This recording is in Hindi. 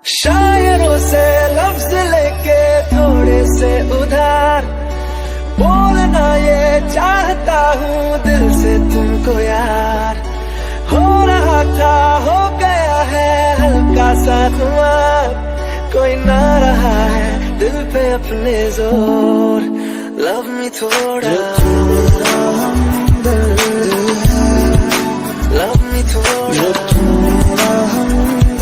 शायरों से लफ्ज लेके थोड़े से उधार बोलना ये चाहता हूँ दिल से तुमको यार। हो रहा था हो गया है हल्का सा खुमार, कोई ना रहा है दिल पे अपने जोर। लव मी थोड़ा